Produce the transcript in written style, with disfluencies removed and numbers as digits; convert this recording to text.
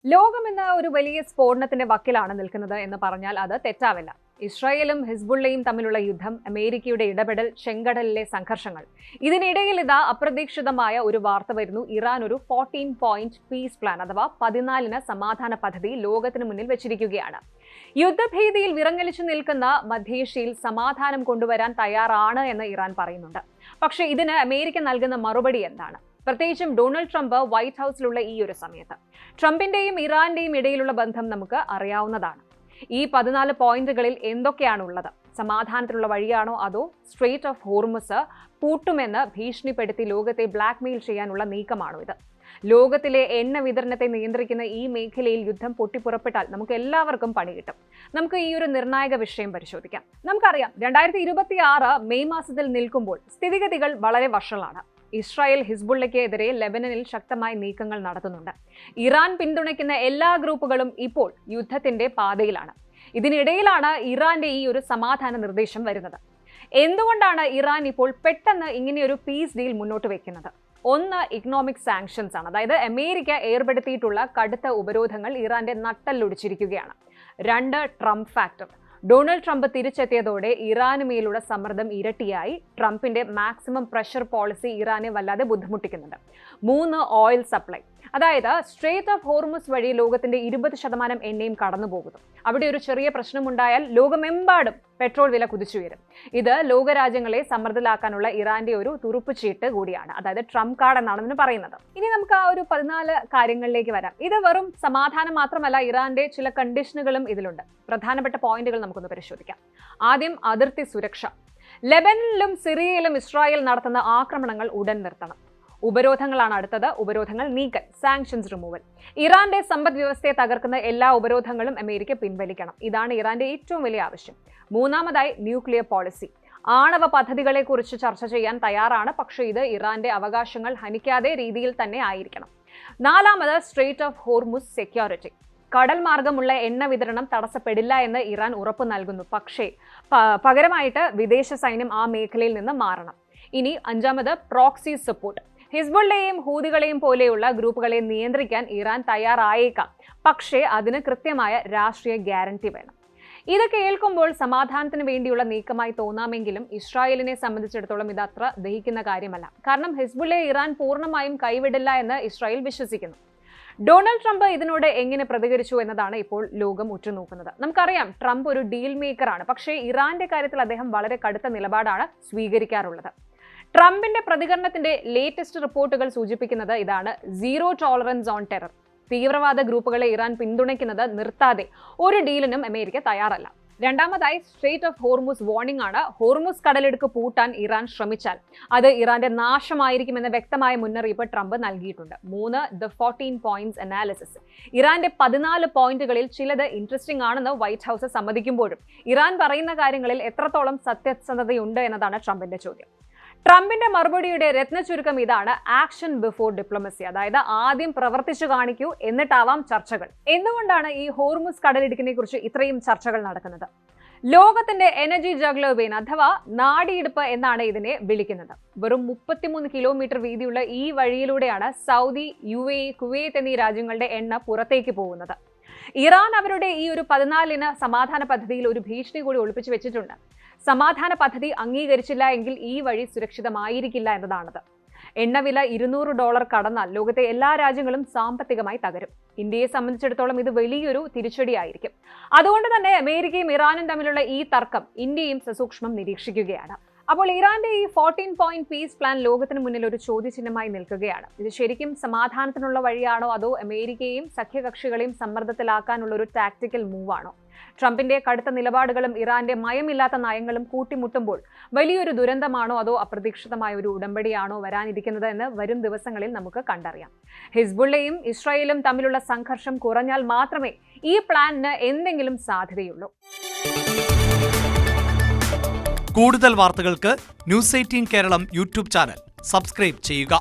ലോകം ഇന്ന് ഒരു വലിയ സ്ഫോടനത്തിന്റെ വക്കിലാണ് നിൽക്കുന്നത് എന്ന് പറഞ്ഞാൽ അത് തെറ്റാവില്ല. ഇസ്രായേലും ഹിസ്ബുള്ളയും തമ്മിലുള്ള യുദ്ധം, അമേരിക്കയുടെ ഇടപെടൽ, ചെങ്കടലിലെ സംഘർഷങ്ങൾ. ഇതിനിടയിൽ ഇതാ അപ്രതീക്ഷിതമായ ഒരു വാർത്ത വരുന്നു. ഇറാൻ ഒരു 14 പോയിന്റ് പീസ് പ്ലാൻ അഥവാ 14 സമാധാന പദ്ധതി ലോകത്തിന് മുന്നിൽ വെച്ചിരിക്കുകയാണ്. യുദ്ധഭീതിയിൽ വിറങ്ങലിച്ചു നിൽക്കുന്ന മധ്യേഷ്യയിൽ സമാധാനം കൊണ്ടുവരാൻ തയ്യാറാണ് എന്ന് ഇറാൻ പറയുന്നുണ്ട്. പക്ഷേ ഇതിന് അമേരിക്ക നൽകുന്ന മറുപടി എന്താണ്? പ്രത്യേകിച്ചും ഡൊണാൾഡ് ട്രംപ് വൈറ്റ് ഹൗസിലുള്ള ഈ ഒരു സമയത്ത് ട്രംപിന്റെയും ഇറാന്റെയും ഇടയിലുള്ള ബന്ധം നമുക്ക് അറിയാവുന്നതാണ്. ഈ 14 പോയിന്റുകളിൽ എന്തൊക്കെയാണുള്ളത്? സമാധാനത്തിനുള്ള വഴിയാണോ അതോ സ്ട്രെയിറ്റ് ഓഫ് ഹോർമുസ് പൂട്ടുമെന്ന് ഭീഷണിപ്പെടുത്തി ലോകത്തെ ബ്ലാക്ക്മെയിൽ ചെയ്യാനുള്ള നീക്കമാണോ ഇത്? ലോകത്തിലെ എണ്ണ വിതരണത്തെ നിയന്ത്രിക്കുന്ന ഈ മേഖലയിൽ യുദ്ധം പൊട്ടിപ്പുറപ്പെട്ടാൽ നമുക്ക് എല്ലാവർക്കും പണി കിട്ടും. നമുക്ക് ഈ ഒരു നിർണായക വിഷയം പരിശോധിക്കാം. നമുക്കറിയാം 2026 മെയ് മാസത്തിൽ നിൽക്കുമ്പോൾ സ്ഥിതിഗതികൾ വളരെ വഷളാണ്. ഇസ്രായേൽ ഹിസ്ബുള്ളയ്ക്ക് എതിരെ ലെബനനിൽ ശക്തമായ നീക്കങ്ങൾ നടത്തുന്നുണ്ട്. ഇറാൻ പിന്തുണയ്ക്കുന്ന എല്ലാ ഗ്രൂപ്പുകളും ഇപ്പോൾ യുദ്ധത്തിന്റെ പാതയിലാണ്. ഇതിനിടയിലാണ് ഇറാന്റെ ഈ ഒരു സമാധാന നിർദ്ദേശം വരുന്നത്. എന്തുകൊണ്ടാണ് ഇറാൻ ഇപ്പോൾ പെട്ടെന്ന് ഇങ്ങനെയൊരു പീസ് ഡീൽ മുന്നോട്ട് വെക്കുന്നത്? ഒന്ന്, ഇക്കണോമിക് സാങ്ഷൻസ് ആണ്. അതായത് അമേരിക്ക ഏർപ്പെടുത്തിയിട്ടുള്ള കടുത്ത ഉപരോധങ്ങൾ ഇറാന്റെ നട്ടെല്ലൊടിച്ചിരിക്കുകയാണ്. 2, ട്രംപ് ഫാക്ടർ. ഡൊണാൾഡ് ട്രംപ് തിരിച്ചെത്തിയതോടെ ഇറാന് മേലുള്ള സമ്മർദ്ദം ഇരട്ടിയായി. ട്രംപിന്റെ മാക്സിമം പ്രഷർ പോളിസി ഇറാനെ വല്ലാതെ ബുദ്ധിമുട്ടിക്കുന്നുണ്ട്. 3, ഓയിൽ സപ്ലൈ. അതായത് സ്ട്രെയിറ്റ് ഓഫ് ഹോർമുസ് വഴി ലോകത്തിന്റെ 20% എണ്ണയും കടന്നു പോകുന്നു. അവിടെ ഒരു ചെറിയ പ്രശ്നമുണ്ടായാൽ ലോകമെമ്പാടും പെട്രോൾ വില കുതിച്ചുയരും. ഇത് ലോകരാജ്യങ്ങളെ സമ്മർദ്ദത്തിലാക്കാനുള്ള ഇറാന്റെ ഒരു തുറുപ്പുചീട്ട് കൂടിയാണ്. അതായത് ട്രംപ് കാർഡ് എന്നാണ് ഇതിന് പറയുന്നത്. ഇനി നമുക്ക് ആ ഒരു 14 കാര്യങ്ങളിലേക്ക് വരാം. ഇത് വെറും സമാധാനം മാത്രമല്ല, ഇറാന്റെ ചില കണ്ടീഷനുകളും ഇതിലുണ്ട്. പ്രധാനപ്പെട്ട പോയിന്റുകൾ നമുക്കൊന്ന് പരിശോധിക്കാം. ആദ്യം, അതിർത്തി സുരക്ഷ. ലെബനനിലും സിറിയയിലും ഇസ്രായേൽ നടത്തുന്ന ആക്രമണങ്ങൾ ഉടൻ നിർത്തണം. ഉപരോധങ്ങളാണ് അടുത്തത്. ഉപരോധങ്ങൾ നീക്കൽ, സാങ്ഷൻസ് റിമൂവൽ. ഇറാന്റെ സമ്പദ് വ്യവസ്ഥയെ തകർക്കുന്ന എല്ലാ ഉപരോധങ്ങളും അമേരിക്ക പിൻവലിക്കണം. ഇതാണ് ഇറാന്റെ ഏറ്റവും വലിയ ആവശ്യം. 3ാമതായി, ന്യൂക്ലിയർ പോളിസി. ആണവ പദ്ധതികളെ കുറിച്ച് ചർച്ച ചെയ്യാൻ തയ്യാറാണ്, പക്ഷേ ഇത് ഇറാന്റെ അവകാശങ്ങൾ ഹനിക്കാതെ രീതിയിൽ തന്നെ ആയിരിക്കണം. 4ാമത്, സ്ട്രെയിറ്റ് ഓഫ് ഹോർമുസ് സെക്യൂരിറ്റി. കടൽ മാർഗമുള്ള എണ്ണ വിതരണം തടസ്സപ്പെടില്ല എന്ന് ഇറാൻ ഉറപ്പ് നൽകുന്നു. പക്ഷേ പകരമായിട്ട് വിദേശ സൈന്യം ആ മേഖലയിൽ നിന്ന് മാറണം. ഇനി 5ാമത്, പ്രോക്സി സപ്പോർട്ട്. ഹിസ്ബുള്ളയെയും ഹൂതികളെയും പോലെയുള്ള ഗ്രൂപ്പുകളെ നിയന്ത്രിക്കാൻ ഇറാൻ തയ്യാറായേക്കാം, പക്ഷേ അതിന് കൃത്യമായ രാഷ്ട്രീയ ഗ്യാരണ്ടി വേണം. ഇത് കേൾക്കുമ്പോൾ സമാധാനത്തിന് വേണ്ടിയുള്ള നീക്കമായി തോന്നാമെങ്കിലും ഇസ്രായേലിനെ സംബന്ധിച്ചിടത്തോളം ഇത് അത്ര ദഹിക്കുന്ന കാര്യമല്ല. കാരണം ഹിസ്ബുള്ളയെ ഇറാൻ പൂർണ്ണമായും കൈവിടില്ല എന്ന് ഇസ്രായേൽ വിശ്വസിക്കുന്നു. ഡൊണാൾഡ് ട്രംപ് ഇതിനോട് എങ്ങനെ പ്രതികരിച്ചു എന്നതാണ് ഇപ്പോൾ ലോകം ഉറ്റുനോക്കുന്നത്. നമുക്കറിയാം, ട്രംപ് ഒരു ഡീൽ മേക്കറാണ്, പക്ഷേ ഇറാന്റെ കാര്യത്തിൽ അദ്ദേഹം വളരെ കടുത്ത നിലപാടാണ് സ്വീകരിക്കാറുള്ളത്. ട്രംപിന്റെ പ്രതികരണത്തിന്റെ ലേറ്റസ്റ്റ് റിപ്പോർട്ടുകൾ സൂചിപ്പിക്കുന്നത് ഇതാണ്: സീറോ ടോളറൻസ് ഓൺ ടെറർ. തീവ്രവാദ ഗ്രൂപ്പുകളെ ഇറാൻ പിന്തുണയ്ക്കുന്നത് നിർത്താതെ ഒരു ഡീലിനും അമേരിക്ക തയ്യാറല്ല. 2ാമതായി, സ്ട്രെയിറ്റ് ഓഫ് ഹോർമുസ് വാർണിംഗ് ആണ്. ഹോർമുസ് കടലിടുക്ക് പൂട്ടാൻ ഇറാൻ ശ്രമിച്ചാൽ അത് ഇറാന്റെ നാശമായിരിക്കുമെന്ന വ്യക്തമായ മുന്നറിയിപ്പ് ട്രംപ് നൽകിയിട്ടുണ്ട്. 3, ദ 14 പോയിന്റ്സ് അനാലിസിസ്. ഇറാന്റെ 14 പോയിന്റുകളിൽ ചിലത് ഇൻട്രസ്റ്റിംഗ് ആണെന്ന് വൈറ്റ് ഹൗസ് സമ്മതിക്കുമ്പോഴും ഇറാൻ പറയുന്ന കാര്യങ്ങളിൽ എത്രത്തോളം സത്യസന്ധതയുണ്ട് എന്നതാണ് ട്രംപിന്റെ ചോദ്യം. ട്രംപിന്റെ മറുപടിയുടെ രത്നചുരുക്കം ഇതാണ്: ആക്ഷൻ ബിഫോർ ഡിപ്ലോമസി. അതായത് ആദ്യം പ്രവർത്തിച്ചു കാണിക്കൂ, എന്നിട്ടാവാം ചർച്ചകൾ. എന്തുകൊണ്ടാണ് ഈ ഹോർമുസ് കടലിടുക്കിനെ കുറിച്ച് ഇത്രയും ചർച്ചകൾ നടക്കുന്നത്? ലോകത്തിന്റെ എനർജി ജഗ്ലോബേൻ അഥവാ നാടിയിടുപ്പ് എന്നാണ് ഇതിനെ വിളിക്കുന്നത്. വെറും 33 കിലോമീറ്റർ വീതിയുള്ള ഈ വഴിയിലൂടെയാണ് സൗദി, UAE, കുവൈത്ത് എന്നീ രാജ്യങ്ങളുടെ എണ്ണ പുറത്തേക്ക് പോകുന്നത്. ഇറാൻ അവരുടെ ഈ ഒരു 14 സമാധാന പദ്ധതിയിൽ ഒരു ഭീഷണി കൂടി ഒളിപ്പിച്ചു വെച്ചിട്ടുണ്ട്. സമാധാന പദ്ധതി അംഗീകരിച്ചില്ല എങ്കിൽ ഈ വഴി സുരക്ഷിതമായിരിക്കില്ല എന്നതാണത്. എണ്ണവില $200 കടന്നാൽ ലോകത്തെ എല്ലാ രാജ്യങ്ങളും സാമ്പത്തികമായി തകരും. ഇന്ത്യയെ സംബന്ധിച്ചിടത്തോളം ഇത് വലിയൊരു തിരിച്ചടിയായിരിക്കും. അതുകൊണ്ട് തന്നെ അമേരിക്കയും ഇറാനും തമ്മിലുള്ള ഈ തർക്കം ഇന്ത്യയും സസൂക്ഷ്മം നിരീക്ഷിക്കുകയാണ്. അപ്പോൾ ഇറാന്റെ ഈ 14 പോയിന്റ് പീസ് പ്ലാൻ ലോകത്തിന് മുന്നിൽ ഒരു ചോദ്യചിഹ്നമായി നിൽക്കുകയാണ്. ഇത് ശരിക്കും സമാധാനത്തിനുള്ള വഴിയാണോ അതോ അമേരിക്കയെയും സഖ്യകക്ഷികളെയും സമ്മർദ്ദത്തിലാക്കാനുള്ള ഒരു ടാക്ടിക്കൽ മൂവാണോ? ട്രംപിന്റെ കടുത്ത നിലപാടുകളും ഇറാന്റെ മയമില്ലാത്ത നയങ്ങളും കൂട്ടിമുട്ടുമ്പോൾ വലിയൊരു ദുരന്തമാണോ അതോ അപ്രതീക്ഷിതമായ ഒരു ഉടമ്പടിയാണോ വരാനിരിക്കുന്നത് എന്ന് വരും ദിവസങ്ങളിൽ നമുക്ക് കണ്ടറിയാം. ഹിസ്ബുള്ളയും ഇസ്രായേലും തമ്മിലുള്ള സംഘർഷം കുറഞ്ഞാൽ മാത്രമേ ഈ പ്ലാനിന് എന്തെങ്കിലും സാധ്യതയുള്ളൂ. കൂടുതൽ വാർത്തകൾക്ക് news 18 Keralam YouTube channel subscribe ചെയ്യുക.